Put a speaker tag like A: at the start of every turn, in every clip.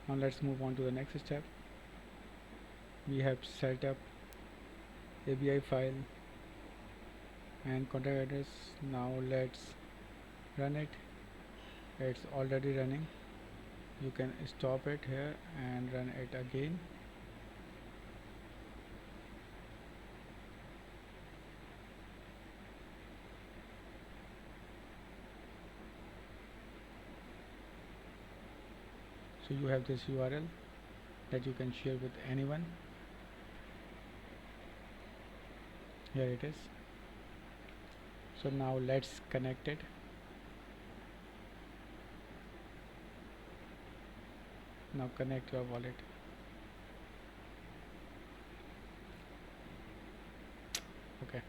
A: Now let's move on to the next step. We have set up ABI file and contact address. Now let's run it. It's already running. You can stop it here and run it again. So you have this URL that you can share with anyone. Here it is. So now let's connect it. Now connect your wallet. Okay.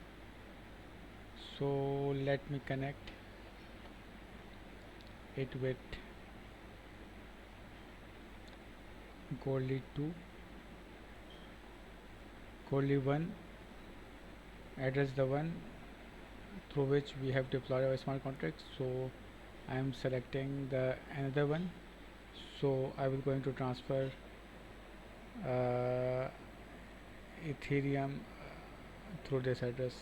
A: So let me connect it with Goerli 2, Goerli 1, address the one through which we have deployed our smart contract. So I am selecting the another one. So I will going to transfer Ethereum through this address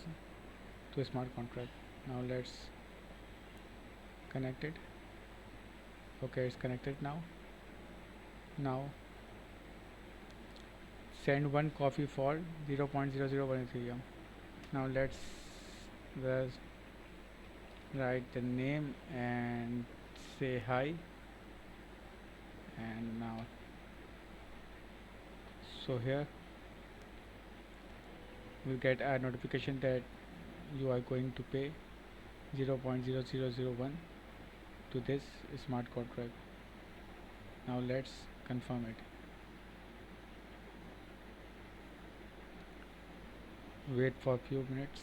A: to a smart contract. Now let's connect it. Okay, it's connected now. Now send one copy for 0.001 Ethereum. Now let's write the name and say hi. And now, so here we'll get a notification that you are going to pay 0.0001 to this smart contract. Now let's confirm it. Wait for a few minutes.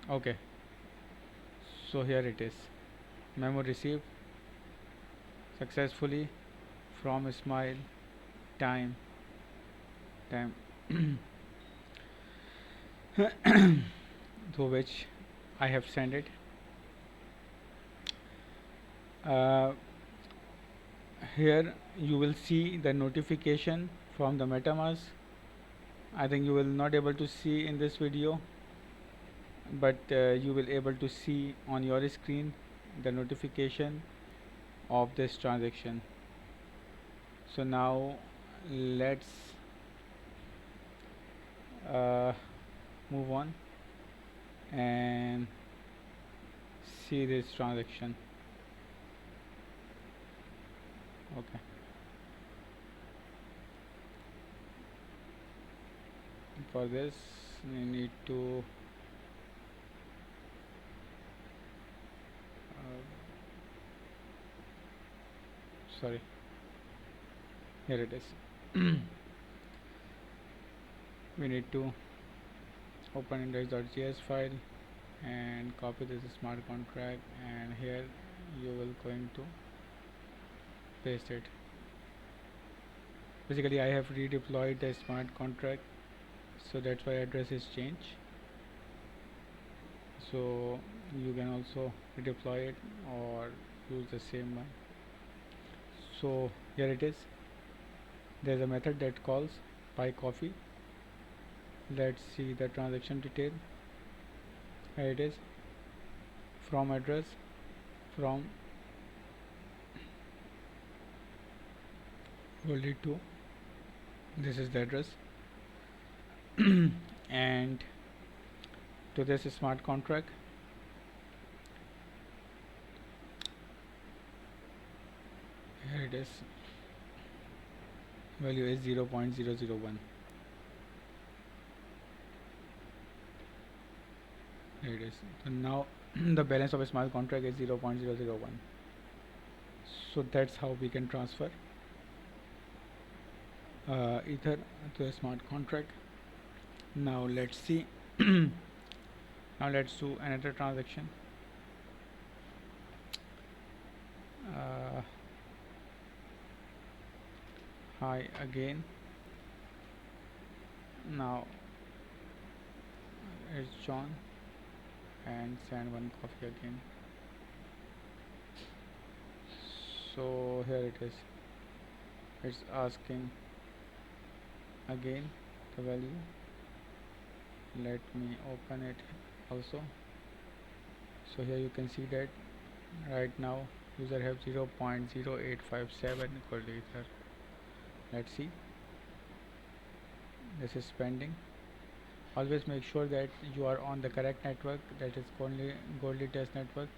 A: Okay, so here it is. Memo received successfully from Smile time through which I have sent it. Here you will see the notification from the MetaMask. I think you will not able to see in this video, but you will able to see on your screen the notification of this transaction. So now let's move on and see this transaction. Okay, for this we need to sorry, here it is. We need to open Index.js file and copy this smart contract, and here you will going to paste it. Basically I have redeployed the smart contract, so that's why address is changed. So you can also redeploy it or use the same one. So here it is. There's a method that calls buy coffee. Let's see the transaction detail. Here it is. From address, from Goerli 2, this is the address, and to this smart contract, here it is, value is 0.001. Here it is. So now the balance of a smart contract is 0.001. So that's how we can transfer Ether to a smart contract. Now let's see. Now let's do another transaction. hi again. Now it's John, and send one coffee again. So here it is. It's asking again the value. Let me open it also. So here you can see that right now user have 0.0857 equal to ether. Let's see. This is pending. Always make sure that you are on the correct network, that is Goerli test network,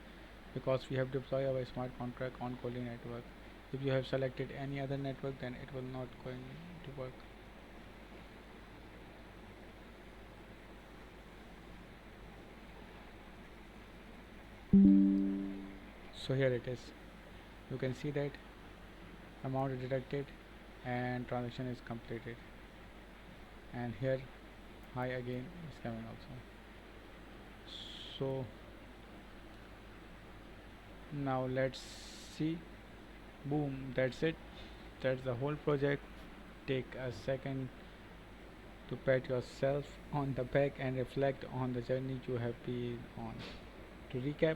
A: because we have deployed our smart contract on Goerli network. If you have selected any other network, then it will not going to work. So here it is. You can see that amount is deducted and transaction is completed. And here high again is coming also. So now let's see. Boom, that's it. That's the whole project. Take a second to pat yourself on the back and reflect on the journey you have been on. To recap,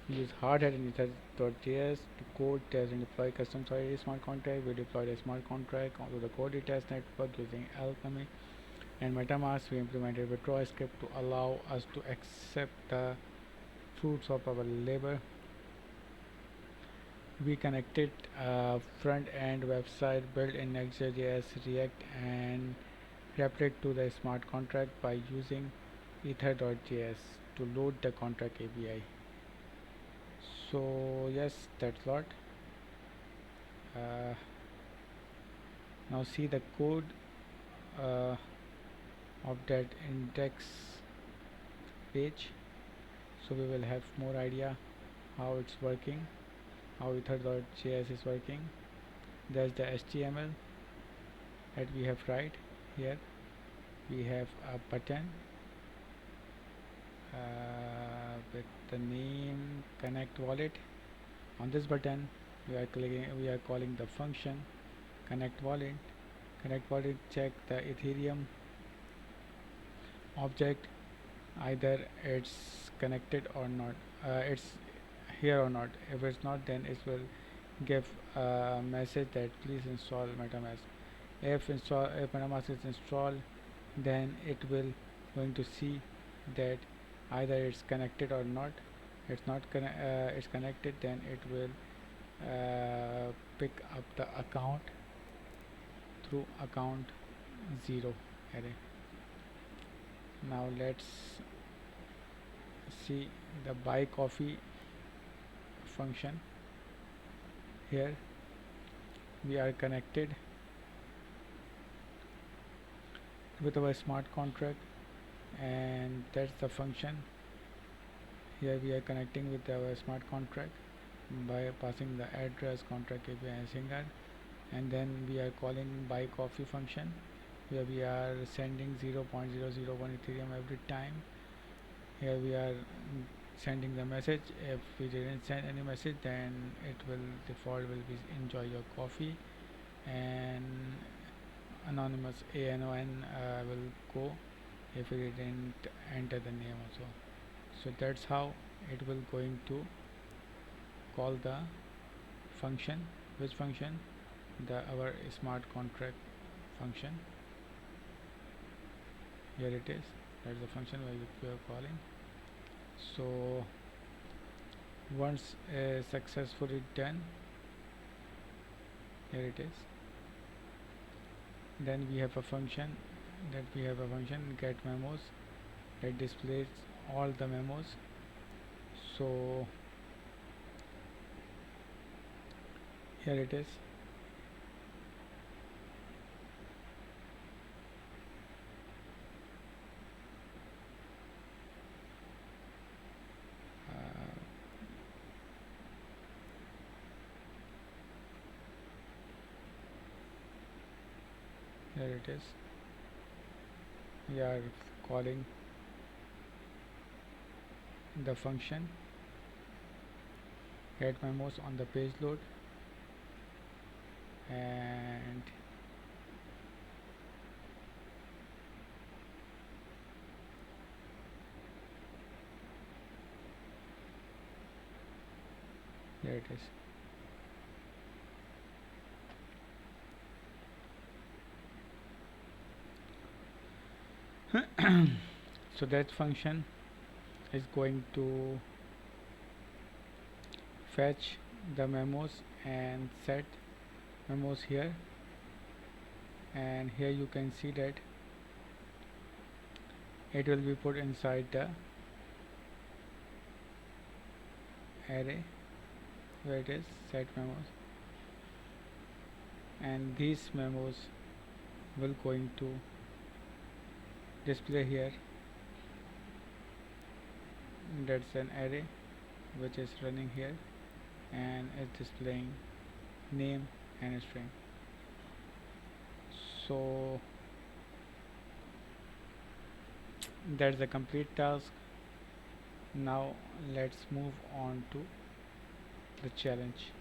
A: we use Hardhat and Ethers.js to code, test, and deploy custom-sided smart contract. We deployed a smart contract onto the Goerli test network using Alchemy and MetaMask. We implemented withdrawal script to allow us to accept the fruits of our labor. We connected a front-end website built in Next.js, React, and wrapped it to the smart contract by using Ethers.js to load the contract API. So yes, that's a lot. Uh, now see the code uh, of that index page. So we will have more idea how it's working, how Ethers.js is working. There's the HTML that we have right here. We have a button with the name connect wallet. On this button we are calling the function connect wallet. Connect wallet check the Ethereum object, either it's connected or not, it's here or not. If it's not, then it will give a message that please install MetaMask. If MetaMask is installed, then it will going to see that either it's connected or not. It's not it's connected, then it will pick up the account through account 0 array. Now let's see the buy coffee function. Here we are connected with our smart contract, and that's the function. Here we are connecting with our smart contract by passing the address, contract API, and singer, and then we are calling buy coffee function, where we are sending 0.001 Ethereum every time. Here we are sending the message. If we didn't send any message, then it will default will be enjoy your coffee, and anonymous ANON will go if we didn't enter the name also. So that's how it will going to call the function. Which function? Our smart contract function. Here it is. That's the function we are calling. So once successfully done, here it is. Then we have a function get memos that displays all the memos. So here it is. Here it is. We are calling the function get memos on the page load, and there it is. So that function is going to fetch the memos and set memos here, and here you can see that it will be put inside the array where it is set memos, and these memos will going to display here. That's an array which is running here and it's displaying name and a string. So that's the complete task. Now let's move on to the challenge.